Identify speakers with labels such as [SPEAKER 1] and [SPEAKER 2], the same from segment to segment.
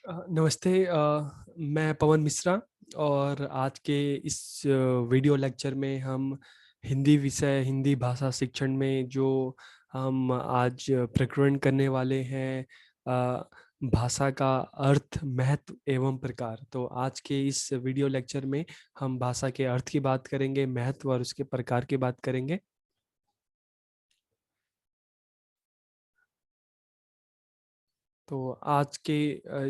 [SPEAKER 1] नमस्ते। मैं पवन मिश्रा और आज के इस वीडियो लेक्चर में हम हिंदी भाषा शिक्षण में जो हम आज प्रकरण करने वाले हैं, भाषा का अर्थ, महत्व एवं प्रकार। तो आज के इस वीडियो लेक्चर में हम भाषा के अर्थ की बात करेंगे, महत्व और उसके प्रकार की बात करेंगे। तो आज के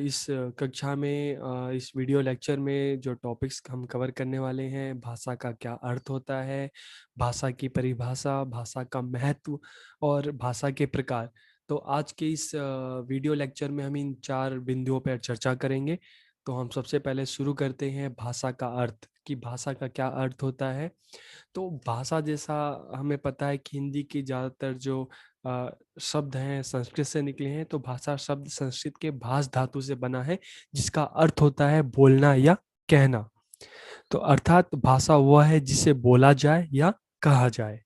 [SPEAKER 1] इस कक्षा में, इस वीडियो लेक्चर में जो टॉपिक्स हम कवर करने वाले हैं, भाषा का क्या अर्थ होता है, भाषा की परिभाषा, भाषा का महत्व और भाषा के प्रकार। तो आज के इस वीडियो लेक्चर में हम इन 4 बिंदुओं पर चर्चा करेंगे। तो हम सबसे पहले शुरू करते हैं भाषा का अर्थ, कि भाषा का क्या अर्थ होता है। तो भाषा, जैसा हमें पता है कि हिंदी की ज़्यादातर जो शब्द हैं संस्कृत से निकले हैं, तो भाषा शब्द संस्कृत के भाष धातु से बना है, जिसका अर्थ होता है बोलना या कहना। तो अर्थात भाषा वह है जिसे बोला जाए या कहा जाए।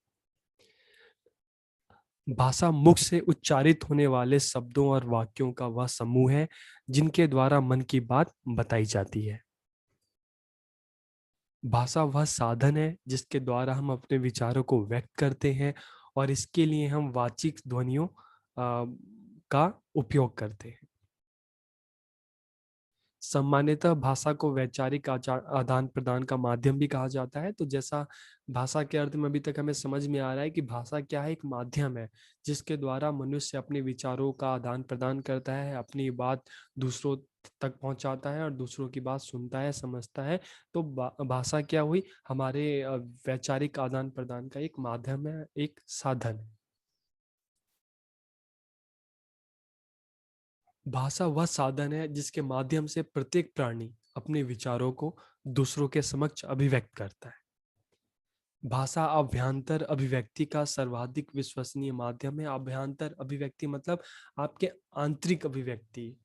[SPEAKER 1] भाषा मुख से उच्चारित होने वाले शब्दों और वाक्यों का वह समूह है जिनके द्वारा मन की बात बताई जाती है। भाषा वह साधन है जिसके द्वारा हम अपने विचारों को व्यक्त करते हैं, और इसके लिए हम वाचिक ध्वनियों का उपयोग करते हैं। सामान्यतः भाषा को वैचारिक आदान प्रदान का माध्यम भी कहा जाता है। तो जैसा भाषा के अर्थ में अभी तक हमें समझ में आ रहा है कि भाषा क्या है, एक माध्यम है जिसके द्वारा मनुष्य अपने विचारों का आदान प्रदान करता है, अपनी बात दूसरों तक पहुंचाता है और दूसरों की बात सुनता है, समझता है। तो भाषा क्या हुई, हमारे वैचारिक आदान प्रदान का एक माध्यम है, एक साधन है। भाषा वह साधन है जिसके माध्यम से प्रत्येक प्राणी अपने विचारों को दूसरों के समक्ष अभिव्यक्त करता है। भाषा अभ्यांतर अभिव्यक्ति का सर्वाधिक विश्वसनीय माध्यम है। अभ्यांतर अभिव्यक्ति मतलब आपके आंतरिक अभिव्यक्ति,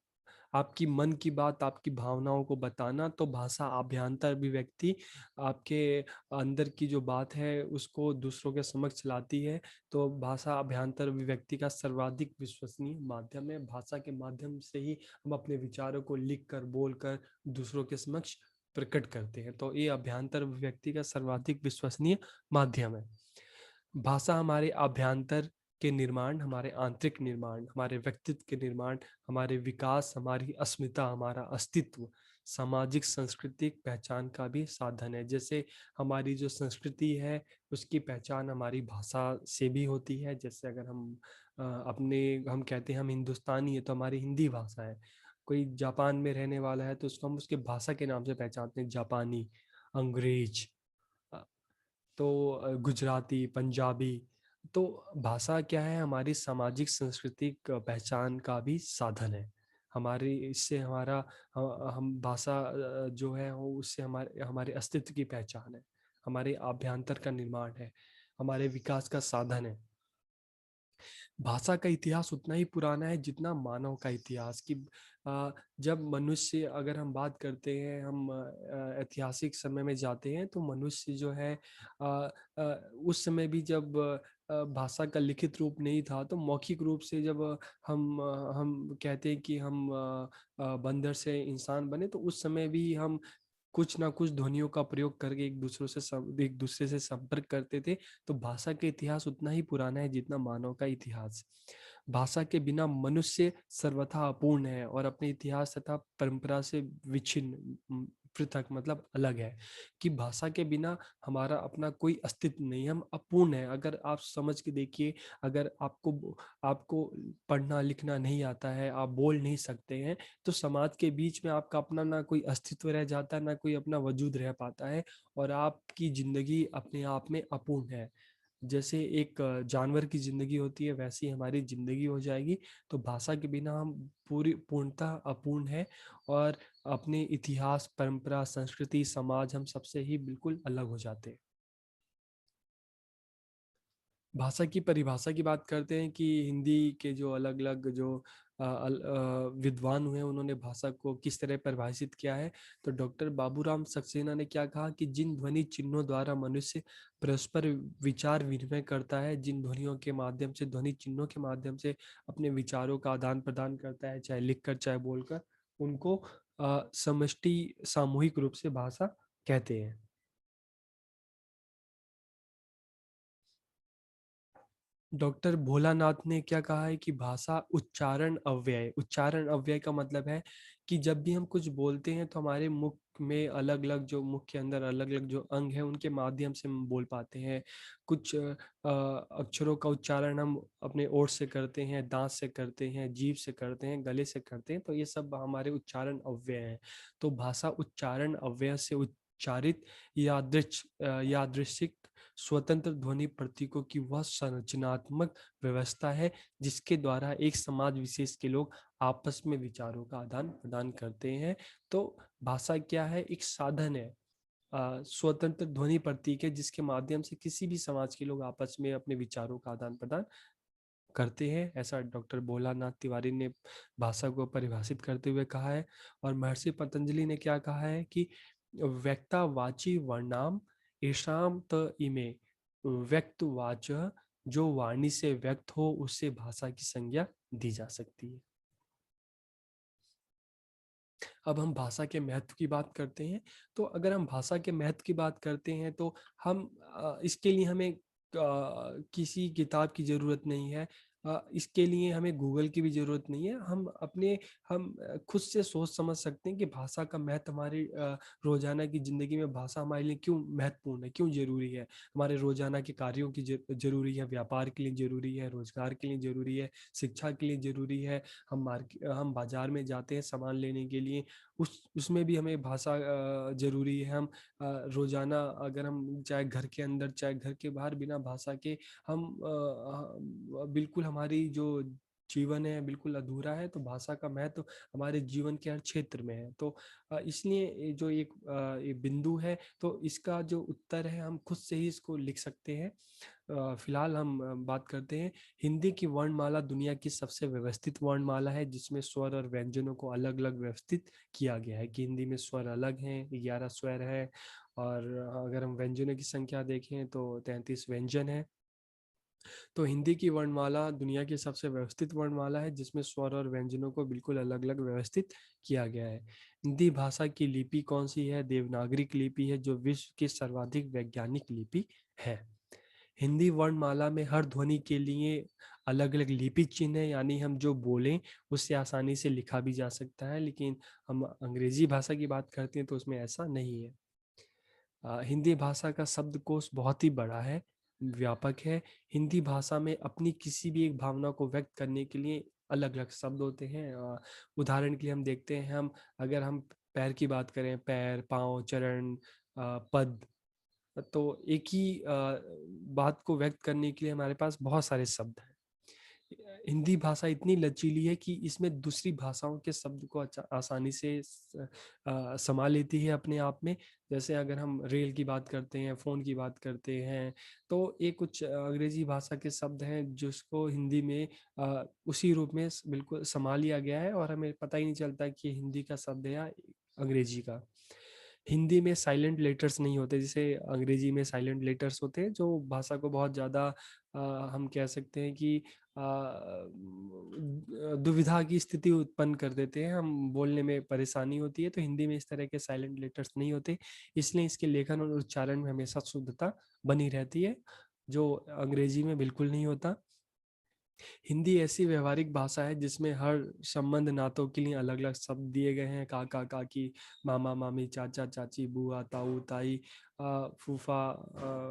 [SPEAKER 1] आपकी मन की बात, आपकी भावनाओं को बताना। तो भाषा अभ्यांतर अभिव्यक्ति आपके अंदर की जो बात है उसको दूसरों के समक्ष लाती है। तो भाषा अभ्यांतर अभिव्यक्ति का सर्वाधिक विश्वसनीय माध्यम है। भाषा के माध्यम से ही हम अपने विचारों को लिख कर, बोल कर दूसरों के समक्ष प्रकट करते हैं। तो ये अभ्यांतर अभिव्यक्ति का सर्वाधिक विश्वसनीय माध्यम है। भाषा हमारे अभ्यांतर के निर्माण, हमारे आंतरिक निर्माण, हमारे व्यक्तित्व के निर्माण, हमारे विकास, हमारी अस्मिता, हमारा अस्तित्व, सामाजिक सांस्कृतिक पहचान का भी साधन है। जैसे हमारी जो संस्कृति है उसकी पहचान हमारी भाषा से भी होती है। जैसे अगर हम कहते हैं हम हिंदुस्तानी है, तो हमारी हिंदी भाषा है। कोई जापान में रहने वाला है तो उसको हम उसके भाषा के नाम से पहचानते हैं, जापानी, अंग्रेज, तो गुजराती, पंजाबी। तो भाषा क्या है, हमारी सामाजिक सांस्कृतिक पहचान का भी साधन है। हमारी इससे हमारा हम भाषा जो है वो उससे हमारे हमारे अस्तित्व की पहचान है, हमारे आभ्यंतर का निर्माण है, हमारे विकास का साधन है। भाषा का इतिहास उतना ही पुराना है जितना मानव का इतिहास। कि जब मनुष्य, अगर हम बात करते हैं, हम ऐतिहासिक समय में जाते हैं, तो मनुष्य जो है उस समय भी जब भाषा का लिखित रूप नहीं था, तो मौखिक रूप से जब हम कहते हैं कि हम बंदर से इंसान बने, तो उस समय भी हम कुछ ना कुछ ध्वनियों का प्रयोग करके एक दूसरे से संपर्क करते थे। तो भाषा के इतिहास उतना ही पुराना है जितना मानव का इतिहास। भाषा के बिना मनुष्य सर्वथा अपूर्ण है और अपने इतिहास तथा परंपरा से विच्छिन्न, पृथक मतलब अलग है। कि भाषा के बिना हमारा अपना कोई अस्तित्व नहीं, हम अपूर्ण है। अगर आप समझ के देखिए, अगर आपको आपको पढ़ना लिखना नहीं आता है, आप बोल नहीं सकते हैं, तो समाज के बीच में आपका अपना ना कोई अस्तित्व रह जाता है, ना कोई अपना वजूद रह पाता है, और आपकी जिंदगी अपने आप में अपूर्ण है। जैसे एक जानवर की जिंदगी होती है, वैसी हमारी जिंदगी हो जाएगी। तो भाषा के बिना हम पूरी पूर्णतः अपूर्ण है, और अपने इतिहास, परंपरा, संस्कृति, समाज, हम सबसे ही बिल्कुल अलग हो जाते हैं। भाषा की परिभाषा की बात करते हैं कि हिंदी के जो अलग अलग जो विद्वान हुए, उन्होंने भाषा को किस तरह परिभाषित किया है। तो डॉक्टर बाबूराम सक्सेना ने क्या कहा कि जिन ध्वनि चिन्हों द्वारा मनुष्य परस्पर विचार विनिमय करता है, जिन ध्वनियों के माध्यम से, ध्वनि चिन्हों के माध्यम से अपने विचारों का आदान प्रदान करता है, चाहे लिखकर चाहे बोलकर, उनको समष्टि सामूहिक रूप से भाषा कहते हैं। डॉक्टर भोलानाथ ने क्या कहा है कि भाषा उच्चारण अव्यय का मतलब है कि जब भी हम कुछ बोलते हैं तो हमारे मुख में अलग अलग जो मुख के अंदर अलग अलग जो अंग है उनके माध्यम से हम बोल पाते हैं। कुछ अक्षरों का उच्चारण हम अपने ओठ से करते हैं, दांत से करते हैं, जीभ से करते हैं, गले से करते हैं, तो ये सब हमारे उच्चारण अव्यय हैं। तो भाषा उच्चारण अव्यय से उच्चारित यादृच्छिक स्वतंत्र ध्वनि प्रतीकों की वह संरचनात्मक व्यवस्था है जिसके द्वारा एक समाज विशेष के लोग आपस में विचारों का आदान प्रदान करते हैं। तो भाषा क्या है? एक साधन है, स्वतंत्र ध्वनि प्रतीक है जिसके माध्यम से किसी भी समाज के लोग आपस में अपने विचारों का आदान प्रदान करते हैं। ऐसा डॉक्टर भोलानाथ तिवारी ने भाषा को परिभाषित करते हुए कहा है। और महर्षि पतंजलि ने क्या कहा है कि व्यक्ता वाची वर्णाम ईशाम त इमे व्यक्त वाच, जो वाणी से व्यक्त हो उससे भाषा की संज्ञा दी जा सकती है। अब हम भाषा के महत्व की बात करते हैं। तो अगर हम भाषा के महत्व की बात करते हैं तो हम इसके लिए हमें किसी किताब की ज़रूरत नहीं है। इसके लिए हमें गूगल की भी ज़रूरत नहीं है। हम खुद से सोच समझ सकते हैं कि भाषा का महत्व हमारी रोज़ाना की ज़िंदगी में भाषा हमारे लिए क्यों महत्वपूर्ण है, क्यों ज़रूरी है। हमारे रोज़ाना के कार्यों की ज़रूरी है, व्यापार के लिए ज़रूरी है, रोज़गार के लिए ज़रूरी है, शिक्षा के लिए ज़रूरी है। हम बाज़ार में जाते हैं सामान लेने के लिए, उसमें भी हमें भाषा ज़रूरी है। हम रोज़ाना अगर हम चाहे घर के अंदर चाहे घर के बाहर बिना भाषा के हम बिल्कुल हमारी जो जीवन है बिल्कुल अधूरा है। तो भाषा का महत्व हमारे जीवन के हर क्षेत्र में है। तो इसलिए ये जो ये बिंदु है, तो इसका जो उत्तर है हम खुद से ही इसको लिख सकते हैं। फिलहाल हम बात करते हैं। हिंदी की वर्णमाला दुनिया की सबसे व्यवस्थित वर्णमाला है जिसमें स्वर और व्यंजनों को अलग अलग व्यवस्थित किया गया है कि हिंदी में स्वर अलग हैं, 11 स्वर है। और अगर हम व्यंजनों की संख्या देखें तो 33 व्यंजन है। तो हिंदी की वर्णमाला दुनिया की सबसे व्यवस्थित वर्णमाला है जिसमें स्वर और व्यंजनों को बिल्कुल अलग अलग व्यवस्थित किया गया है। हिंदी भाषा की लिपि कौन सी है? देवनागरिक लिपि है जो विश्व की सर्वाधिक वैज्ञानिक लिपि है। हिंदी वर्णमाला में हर ध्वनि के लिए अलग अलग लिपि चिन्ह है, यानी हम जो बोलें उससे आसानी से लिखा भी जा सकता है। लेकिन हम अंग्रेजी भाषा की बात करते हैं तो उसमें ऐसा नहीं है। हिंदी भाषा का शब्दकोश बहुत ही बड़ा है, व्यापक है। हिंदी भाषा में अपनी किसी भी एक भावना को व्यक्त करने के लिए अलग अलग शब्द होते हैं। उदाहरण के लिए हम देखते हैं, अगर हम पैर की बात करें, पैर, पाँव, चरण, पद, तो एक ही बात को व्यक्त करने के लिए हमारे पास बहुत सारे शब्द हैं। हिंदी भाषा इतनी लचीली है कि इसमें दूसरी भाषाओं के शब्द को आसानी से समा लेती है अपने आप में। जैसे अगर हम रेल की बात करते हैं, फ़ोन की बात करते हैं, तो ये कुछ अंग्रेजी भाषा के शब्द हैं जिसको हिंदी में उसी रूप में बिल्कुल समा लिया गया है और हमें पता ही नहीं चलता कि ये हिंदी का शब्द है या अंग्रेजी का। हिंदी में साइलेंट लेटर्स नहीं होते, जैसे अंग्रेजी में साइलेंट लेटर्स होते हैं जो भाषा को बहुत ज़्यादा हम कह सकते हैं कि दुविधा की स्थिति उत्पन्न कर देते हैं, हम बोलने में परेशानी होती है। तो हिंदी में इस तरह के साइलेंट लेटर्स नहीं होते, इसलिए इसके लेखन और उच्चारण में हमेशा शुद्धता बनी रहती है, जो अंग्रेजी में बिल्कुल नहीं होता। हिंदी ऐसी व्यवहारिक भाषा है जिसमें हर संबंध नातों के लिए अलग अलग शब्द दिए गए हैं। काका काकी, मामा मामी, चाचा चाची, बुआ ताऊ ताई, फूफा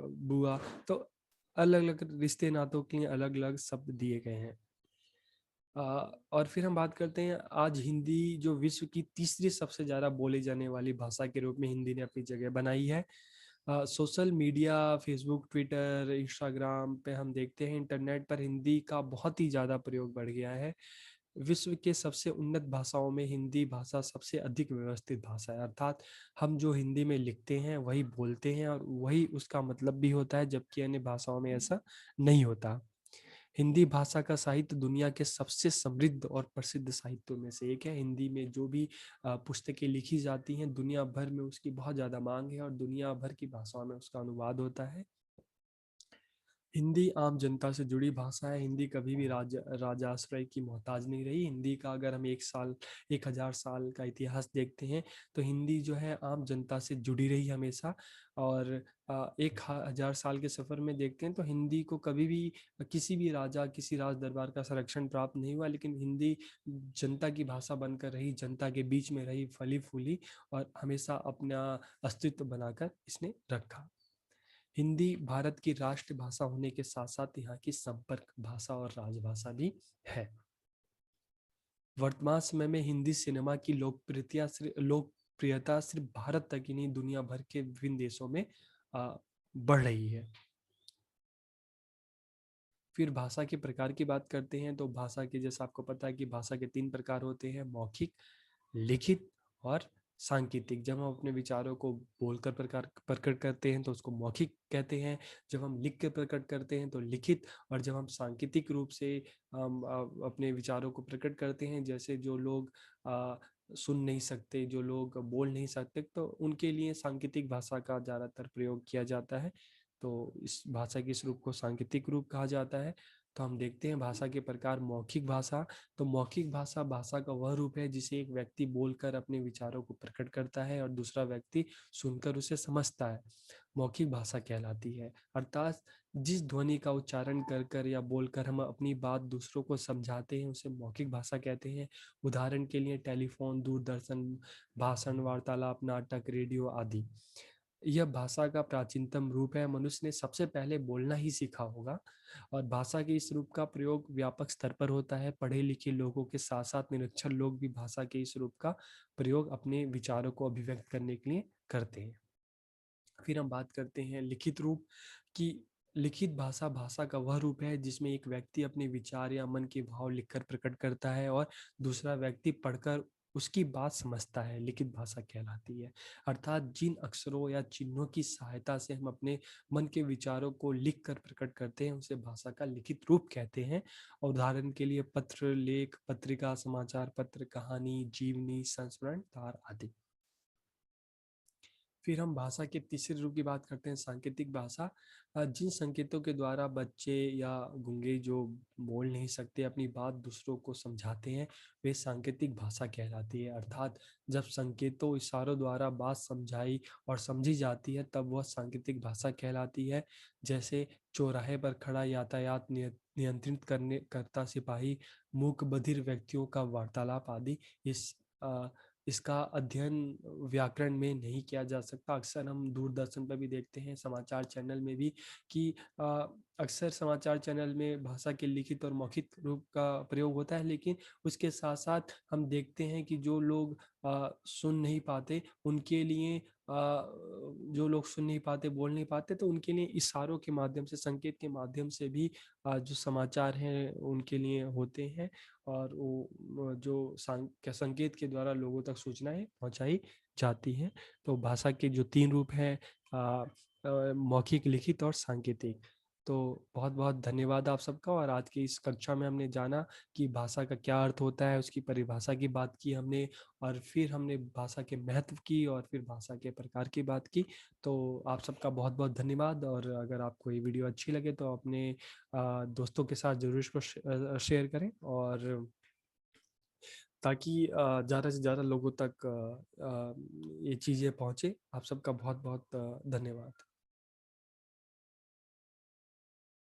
[SPEAKER 1] बुआ। तो अलग अलग रिश्ते नातों के लिए अलग अलग शब्द दिए गए हैं। और फिर हम बात करते हैं, आज हिंदी जो विश्व की तीसरी सबसे ज़्यादा बोली जाने वाली भाषा के रूप में हिंदी ने अपनी जगह बनाई है। Social media, Facebook, Twitter, Instagram पे हम देखते हैं, इंटरनेट पर हिंदी का बहुत ही ज़्यादा प्रयोग बढ़ गया है। विश्व के सबसे उन्नत भाषाओं में हिंदी भाषा सबसे अधिक व्यवस्थित भाषा है, अर्थात हम जो हिंदी में लिखते हैं वही बोलते हैं और वही उसका मतलब भी होता है, जबकि अन्य भाषाओं में ऐसा नहीं होता। हिंदी भाषा का साहित्य दुनिया के सबसे समृद्ध और प्रसिद्ध साहित्यों में से एक है। हिंदी में जो भी पुस्तकें लिखी जाती हैं दुनिया भर में उसकी बहुत ज़्यादा मांग है और दुनिया भर की भाषाओं में उसका अनुवाद होता है। हिंदी आम जनता से जुड़ी भाषा है। हिंदी कभी भी राजाश्रय की मोहताज नहीं रही। हिंदी का अगर हम 1000 साल का इतिहास देखते हैं तो हिंदी जो है आम जनता से जुड़ी रही हमेशा। और 1000 साल के सफर में देखते हैं तो हिंदी को कभी भी किसी भी राजा, किसी राज दरबार का संरक्षण प्राप्त नहीं हुआ, लेकिन हिंदी जनता की भाषा बनकर रही, जनता के बीच में रही, फली फूली और हमेशा अपना अस्तित्व बनाकर इसने रखा। हिंदी भारत की राष्ट्रभाषा होने के साथ साथ यहाँ की संपर्क भाषा और राजभाषा भी है। वर्तमान समय में हिंदी सिनेमा की लोकप्रियता सिर्फ भारत तक ही नहीं, दुनिया भर के विभिन्न देशों में बढ़ रही है। फिर भाषा के प्रकार की बात करते हैं तो भाषा के, जैसा आपको पता है कि भाषा के 3 प्रकार होते हैं: मौखिक, लिखित और सांकेतिक। जब हम अपने विचारों को बोलकर प्रकट करते हैं तो उसको मौखिक कहते हैं, जब हम लिख कर प्रकट करते हैं तो लिखित, और जब हम सांकेतिक रूप से अपने विचारों को प्रकट करते हैं, जैसे जो लोग सुन नहीं सकते, जो लोग बोल नहीं सकते, तो उनके लिए सांकेतिक भाषा का ज़्यादातर प्रयोग किया जाता है। तो इस भाषा के इस रूप को सांकेतिक रूप कहा जाता है। तो हम देखते हैं भाषा के प्रकार। मौखिक भाषा, तो मौखिक भाषा भाषा का वह रूप है जिसे एक व्यक्ति बोलकर अपने विचारों को प्रकट करता है और दूसरा व्यक्ति सुनकर उसे समझता है, मौखिक भाषा कहलाती है। अर्थात जिस ध्वनि का उच्चारण कर कर या बोलकर हम अपनी बात दूसरों को समझाते हैं उसे मौखिक भाषा कहते हैं। उदाहरण के लिए टेलीफोन, दूरदर्शन, भाषण, वार्तालाप, नाटक, रेडियो आदि। यह भाषा का प्राचीनतम रूप है। मनुष्य ने सबसे पहले बोलना ही सीखा होगा और भाषा के इस रूप का प्रयोग व्यापक स्तर पर होता है। पढ़े लिखे लोगों के साथ साथ निरक्षर लोग भी भाषा के इस रूप का प्रयोग अपने विचारों को अभिव्यक्त करने के लिए करते हैं। फिर हम बात करते हैं लिखित रूप की। लिखित भाषा भाषा का वह रूप है जिसमें एक व्यक्ति अपने विचार या मन के भाव लिखकर प्रकट करता है और दूसरा व्यक्ति पढ़कर उसकी बात समझता है, लिखित भाषा कहलाती है। अर्थात जिन अक्षरों या चिन्हों की सहायता से हम अपने मन के विचारों को लिख कर प्रकट करते हैं उसे भाषा का लिखित रूप कहते हैं। उदाहरण के लिए पत्र, लेख, पत्रिका, समाचार पत्र, कहानी, जीवनी, संस्मरण, तार आदि। फिर हम भाषा के तीसरे रूप की बात करते हैं, सांकेतिक भाषा। जिन संकेतों के द्वारा बच्चे या गूंगे जो बोल नहीं सकते अपनी बात दूसरों को समझाते हैं वे सांकेतिक भाषा कहलाती है। अर्थात जब संकेतों, इशारों द्वारा बात समझाई और समझी जाती है तब वह सांकेतिक भाषा कहलाती है। जैसे चौराहे पर खड़ा यातायात नियंत्रित करने करता सिपाही, मूक बधिर व्यक्तियों का वार्तालाप आदि। इस इसका अध्ययन व्याकरण में नहीं किया जा सकता। अक्सर हम दूरदर्शन पर भी देखते हैं, समाचार चैनल में भी, कि अक्सर समाचार चैनल में भाषा के लिखित और मौखिक रूप का प्रयोग होता है, लेकिन उसके साथ साथ हम देखते हैं कि जो लोग सुन नहीं पाते उनके लिए जो लोग सुन नहीं पाते, बोल नहीं पाते, तो उनके लिए इशारों के माध्यम से, संकेत के माध्यम से भी जो समाचार हैं उनके लिए होते हैं। और वो जो संकेत के द्वारा लोगों तक सूचनाएं पहुंचाई जाती हैं। तो भाषा के जो 3 रूप हैं, मौखिक, लिखित और सांकेतिक। तो बहुत बहुत धन्यवाद आप सबका। और आज की इस कक्षा में हमने जाना कि भाषा का क्या अर्थ होता है, उसकी परिभाषा की बात की हमने, और फिर हमने भाषा के महत्व की, और फिर भाषा के प्रकार की बात की। तो आप सबका बहुत बहुत धन्यवाद। और अगर आपको ये वीडियो अच्छी लगे तो अपने दोस्तों के साथ जरूर इसको शेयर करें, और ताकि ज़्यादा से ज़्यादा लोगों तक ये चीज़ें पहुँचे। आप सबका बहुत बहुत धन्यवाद।